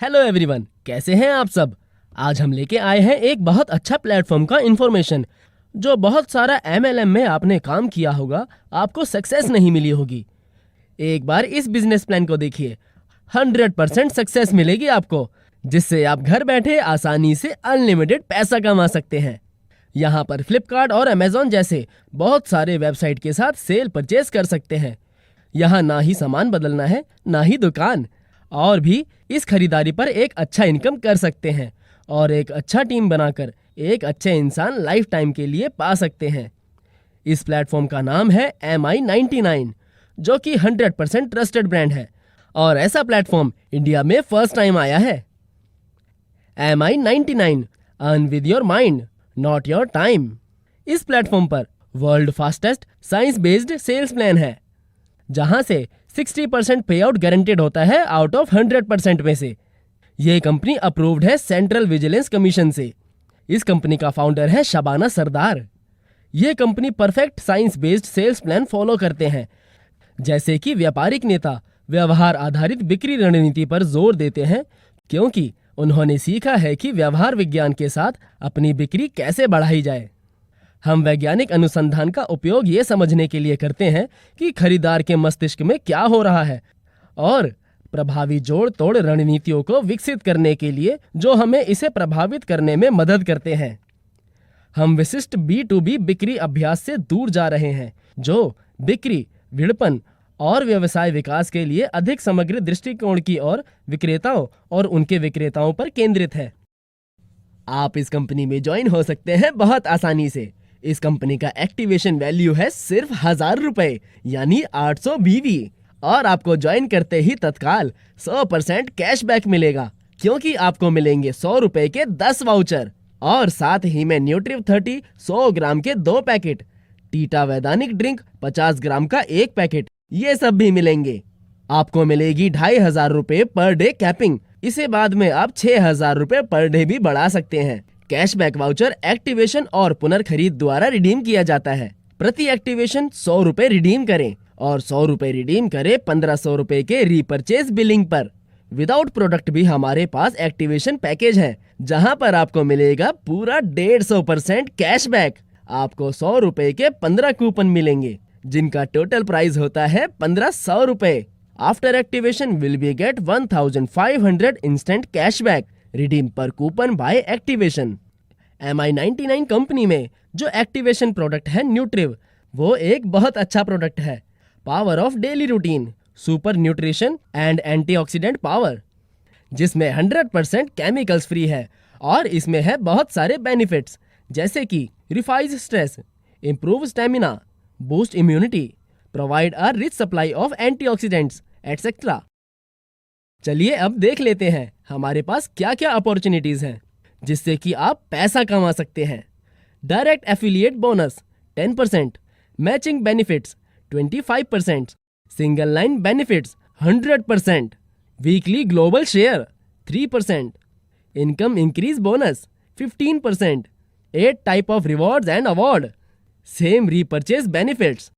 Hello everyone, कैसे हैं आप सब। आज हम लेके आए हैं एक बहुत अच्छा प्लेटफॉर्म का इन्फॉर्मेशन। जो बहुत सारा MLM में आपने काम किया होगा, आपको सक्सेस नहीं मिली होगी। एक बार इस बिजनेस प्लान को देखिए। 100% सक्सेस मिलेगी आपको, जिससे आप घर बैठे आसानी से अनलिमिटेड पैसा कमा सकते हैं। यहाँ पर फ्लिपकार्ट और अमेजॉन जैसे बहुत सारे वेबसाइट के साथ सेल परचेज कर सकते हैं। यहाँ ना ही सामान बदलना है, ना ही दुकान, और भी इस खरीदारी पर एक अच्छा इनकम कर सकते हैं और एक अच्छा टीम बनाकर एक अच्छे इंसान लाइफ टाइम के लिए पा सकते हैं। इस प्लेटफॉर्म का नाम है MI99, जो कि 100% ट्रस्टेड ब्रांड है और ऐसा प्लेटफॉर्म इंडिया में फर्स्ट टाइम आया है। MI99, earn with your mind, not your time. इस प्लेटफॉर्म पर world fastest science based sales plan है, जहां से 60% पे आउट गारंटेड होता है आउट ऑफ 100% में से। ये कंपनी अप्रूव्ड है सेंट्रल विजिलेंस कमीशन से। इस कंपनी का फाउंडर है शबाना सरदार। ये company perfect science based sales plan follow करते हैं, जैसे कि व्यापारिक नेता व्यवहार आधारित बिक्री रणनीति पर जोर देते हैं, क्योंकि उन्होंने सीखा है कि व्यवहार विज्ञान के साथ अपनी बिक्री कैसे बढ़ाई जाए। हम वैज्ञानिक अनुसंधान का उपयोग ये समझने के लिए करते हैं कि खरीदार के मस्तिष्क में क्या हो रहा है और प्रभावी जोड़ तोड़ रणनीतियों को विकसित करने के लिए जो हमें इसे प्रभावित करने में मदद करते हैं। हम विशिष्ट B2B बिक्री अभ्यास से दूर जा रहे हैं, जो बिक्री, विपणन और व्यवसाय विकास के लिए अधिक समग्र दृष्टिकोण की ओर विक्रेताओं और उनके विक्रेताओं पर केंद्रित है। आप इस कंपनी में ज्वाइन हो सकते हैं बहुत आसानी से। इस कंपनी का एक्टिवेशन वैल्यू है सिर्फ 1000 रुपए, यानी 800 BV, और आपको ज्वाइन करते ही तत्काल 100% कैशबैक मिलेगा, क्योंकि आपको मिलेंगे 100 रुपए के 10 वाउचर और साथ ही में न्यूट्रिव 30 100 ग्राम के 2 पैकेट, टीटा वैदानिक ड्रिंक 50 ग्राम का 1 पैकेट, ये सब भी मिलेंगे। आपको मिलेगी 2500 रुपए पर डे कैपिंग। इसे बाद में आप 6000 रुपए पर डे भी बढ़ा सकते हैं। कैशबैक वाउचर एक्टिवेशन और पुनर्खरीद द्वारा रिडीम किया जाता है। प्रति एक्टिवेशन 100 रुपए रिडीम करें और 100 रुपए रिडीम करें 1500 रुपए के रीपरचेज बिलिंग पर। विदाउट प्रोडक्ट भी हमारे पास एक्टिवेशन पैकेज है, जहां पर आपको मिलेगा पूरा 150% कैशबैक। आपको 100 रुपए के 15 कूपन मिलेंगे, जिनका टोटल प्राइस होता है 1500 रुपए। After activation will be get 1500 instant cashback redeem पर coupon by activation. MI99 company में जो एक्टिवेशन प्रोडक्ट है न्यूट्रिव, वो एक बहुत अच्छा प्रोडक्ट है। Power of daily routine, super nutrition and antioxidant power, जिसमें 100% केमिकल्स फ्री है और इसमें है बहुत सारे बेनिफिट्स, जैसे कि reduce stress, improve stamina, boost immunity, provide a rich supply of antioxidants etcetera. चलिए अब देख लेते हैं हमारे पास क्या क्या अपॉर्चुनिटीज हैं, जिससे कि आप पैसा कमा सकते हैं। Direct affiliate bonus 10%, matching benefits 25%, single line benefits 100%, weekly global share 3%, income increase bonus 15%, 8 type of rewards and award, same repurchase benefits.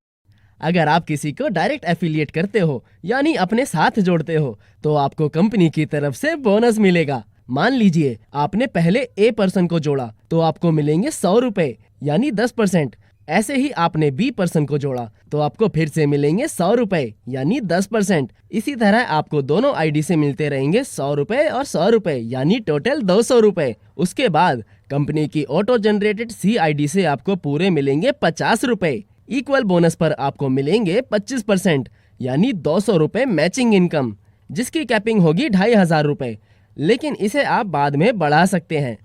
अगर आप किसी को डायरेक्ट एफिलिएट करते हो, यानी अपने साथ जोड़ते हो, तो आपको कंपनी की तरफ से बोनस मिलेगा। मान लीजिए आपने पहले A पर्सन को जोड़ा तो आपको मिलेंगे 100 रुपए, यानी 10%। ऐसे ही आपने B पर्सन को जोड़ा तो आपको फिर से मिलेंगे 100 रुपए, यानी 10%। इसी तरह आपको दोनों ID से मिलते रहेंगे 100 रुपए और 100 रुपए, यानी टोटल 200 रुपए। उसके बाद कंपनी की ऑटो जनरेटेड CID से आपको पूरे मिलेंगे 50 रुपए। इक्वल बोनस पर आपको मिलेंगे 25%, यानी 200 रुपए मैचिंग इनकम, जिसकी कैपिंग होगी 2500 रुपए, लेकिन इसे आप बाद में बढ़ा सकते हैं।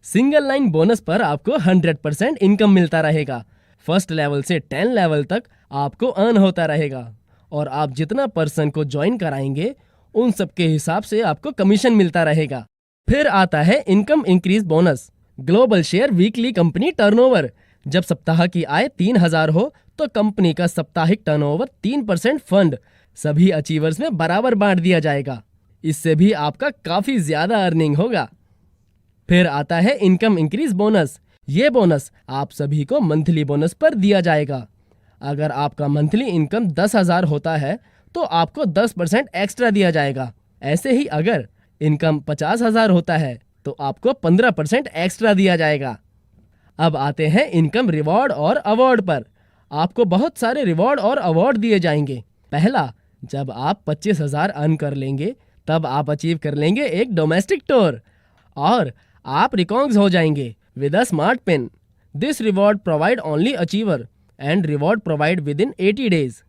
सिंगल लाइन बोनस पर आपको 100% इनकम मिलता रहेगा। फर्स्ट लेवल से 10 लेवल तक आपको अर्न होता रहेगा और आप जितना पर्सन को ज्वाइन कराएंगे उन सब के हिसाब से आपको कमीशन मिलता रहेगा। फिर आता है income increase bonus, global share weekly company turnover. जब सप्ताह की आय 3000 हो तो कंपनी का साप्ताहिक टर्नओवर 3% फंड सभी अचीवर्स में बराबर बांट दिया जाएगा। इससे भी आपका काफी ज्यादा अर्निंग होगा। फिर आता है इनकम इंक्रीज बोनस। ये बोनस आप सभी को मंथली बोनस पर दिया जाएगा। अगर आपका मंथली इनकम 10,000 होता है तो आपको 10% एक्स्ट्रा दिया जाएगा। ऐसे ही अगर इनकम 50,000 होता है तो आपको 15% एक्स्ट्रा दिया जाएगा। अब आते हैं इनकम, रिवॉर्ड और अवार्ड पर। आपको बहुत सारे रिवॉर्ड और अवार्ड दिए जाएंगे। पहला, जब आप 25,000 अर्न कर लेंगे तब आप अचीव कर लेंगे एक डोमेस्टिक टूर और आप रिकॉग्नाइज हो जाएंगे with a smart pin. This reward provide only achiever and reward provide with in 80 days.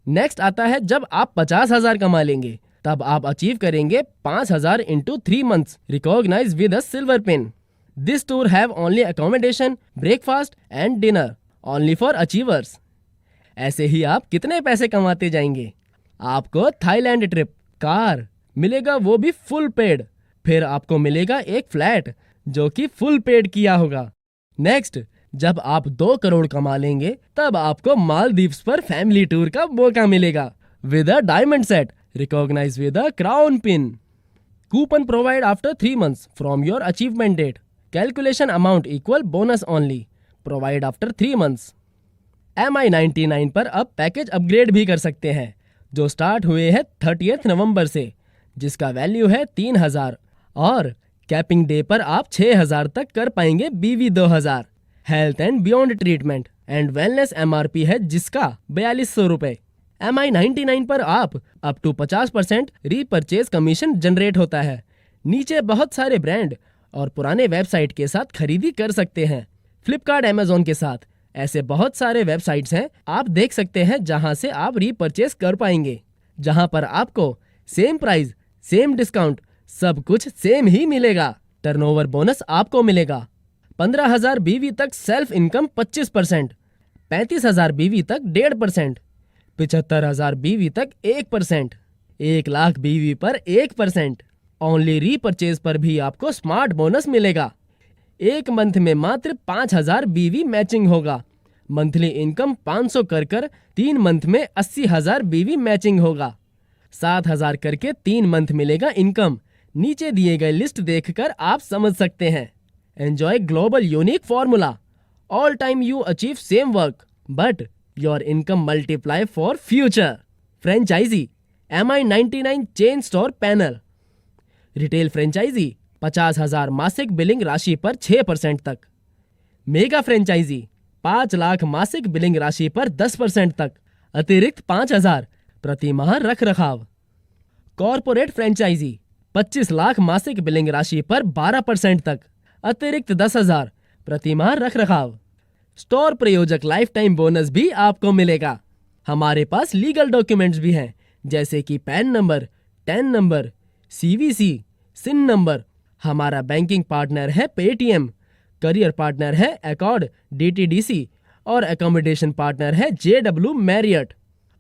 Next आता है जब आप 50,000 कमा लेंगे तब आप अचीव करेंगे 5,000 into 3 months recognize with a silver pin. This tour have only accommodation, breakfast and dinner only for achievers. ऐसे ही आप कितने पैसे कमाते जाएंगे। आपको थाईलैंड ट्रिप, कार मिलेगा, वो भी फुल पेड। फिर आपको मिलेगा एक फ्लैट जो कि फुल पेड किया होगा। नेक्स्ट, जब आप 2 करोड़ कमा लेंगे तब आपको मालदीव्स पर फैमिली टूर का मौका मिलेगा with a diamond set recognize with a crown pin. Coupon provide after 3 months from your achievement date. Calculation amount equal bonus only provide after 3 months। MI99 पर अब पैकेज अपग्रेड भी कर सकते हैं जो स्टार्ट हुए हैं 30 नवंबर से, जिसका वैल्यू है 3,000 और कैपिंग डे पर आप 6,000 तक कर पाएंगे BV 2000। Health and beyond treatment and wellness MRP है जिसका 4200 रुपए। MI99 पर आप up to 50% repurchase commission generate होता है। नीचे बहुत सारे ब्रांड और पुराने वेबसाइट के साथ खरीदी कर सकते हैं। फ्लिपकार्ट, अमेजोन के साथ ऐसे बहुत सारे वेबसाइट्स हैं आप देख सकते हैं जहां से आप रीपरचेज कर पाएंगे, जहां पर आपको सेम प्राइस, सेम डिस्काउंट, सब कुछ सेम ही मिलेगा। टर्नओवर बोनस आपको मिलेगा। 15,000 BV तक सेल्फ इनकम 25%, 35,000 BV तक 1.5%, 75,000 BV तक 1%, 1 लाख BV पर 1%। ओनली रीपरचेज पर भी आपको स्मार्ट बोनस मिलेगा। 1 मंथ में मात्र 5,000 BV मैचिंग होगा। मंथली इनकम 500 कर 3 मंथ में 80,000 BV मैचिंग होगा। 7,000 करके 3 मंथ मिलेगा इनकम। नीचे दिए गए लिस्ट देखकर आप समझ सकते हैं। Enjoy global unique formula. All time you achieve same work but your income multiply for future. Franchise MI99 chain store panel. Retail franchise 50,000 मासिक बिलिंग राशि पर 6% तक। मेगा फ्रेंचाइजी 5 लाख मासिक बिलिंग राशि पर 10% तक, अतिरिक्त 5,000 प्रति माह रख रखाव। कॉर्पोरेट फ्रेंचाइजी 25 लाख मासिक बिलिंग राशि पर 12% तक, अतिरिक्त 10,000 प्रति माह रख रखाव। स्टोर प्रयोजक लाइफ टाइम बोनस भी आपको मिलेगा। हमारे पास लीगल डॉक्यूमेंट्स भी हैं जैसे कि pan number, ten number, CVC, सिन नंबर। हमारा बैंकिंग पार्टनर है पेटीएम, करियर पार्टनर है एकॉर्ड DTDC और एकोमोडेशन पार्टनर है JW मैरियट।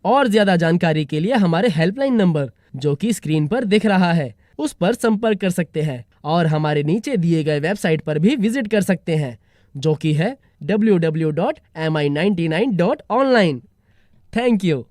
और ज्यादा जानकारी के लिए हमारे हेल्पलाइन नंबर जो कि स्क्रीन पर दिख रहा है उस पर संपर्क कर सकते हैं और हमारे नीचे दिए गए वेबसाइट पर भी विजिट कर सकते हैं जो कि है www.mi99.online। Thank you.